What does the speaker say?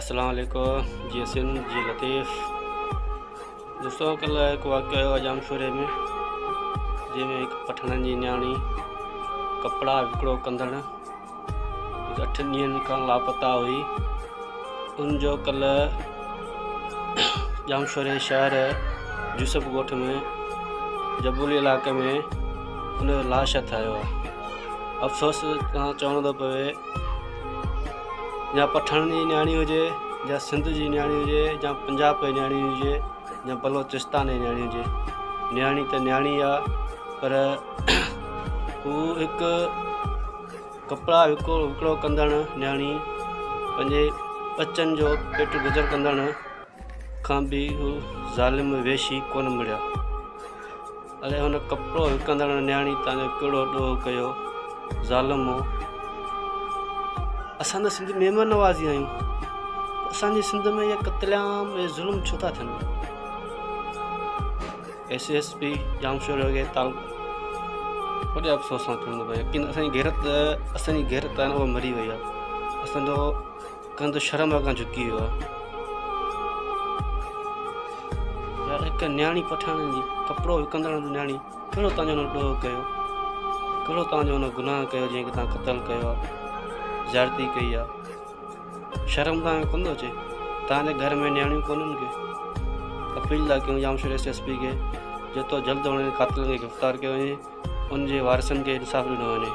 अस्सलाम वालेकुम जी हसन जी लतीफ़। दोस्तों कल एक वाक़या हुआ जामशोरे में जंहिंमें हिकु पठण जी न्याणी कपिड़ा विकिणो कंदड़ 8 ॾींहंनि खां लापता हुई। उनजो कल जामशोरे शहर यूसुफ ॻोठ में जबूली इलाइक़े में उन जो लाश हथायो आहे। अफ़सोस खां चवणो थो पवे या पठण जी न्याणी हुजे या सिंध जी न्याणी हुजे या पंजाब जी न्याणी हुजे या बलोचिस्तान जी न्याणी हुजे, न्याणी त न्याणी आहे, पर हू हिकु कपिड़ा विकिणो कंदड़ न्याणी पंहिंजे बचनि जो पेट गुज़र कंदड़ खां बि हू ज़ालिम वेशी कोन मिलिया। अड़े हुन कपिड़ो विकिणंदड़ न्याणी तव्हांजो कहिड़ो ॾोह कयो, ज़ालिम हो। असां त सिंधी महिमान नवाज़ी आहियूं, असांजी सिंध में इहे क़त्लेआम ऐं ज़ुल्म छो था थियनि। SSP जामशोरे खे वॾे अफ़सोस सां चवणो पए, यकीन असांजी गैरत आहे न, उहा मरी वई आहे। असांजो कंध शर्म खां झुकी वियो आहे। यार हिकु न्याणी पठाण जी कपिड़ो विकिणंदड़ न्याणी कहिड़ो तव्हांजो हुन ॾोह कयो, कहिड़ो तव्हांजो हुन गुनाह कयो जंहिंखे तव्हां क़तल कयो आहे, ज़्यादती कई आहे। शर्म तव्हांखे कोन थो अचे? तव्हांजे घर में न्याणियूं कोन्हनि के? अपील था कयूं जामशोरे SSP खे जेतिरो जल्द हुननि कातिलनि खे गिरफ़्तार कयो वञे, उनजे वारिसनि खे इंसाफ़ ॾिनो वञे।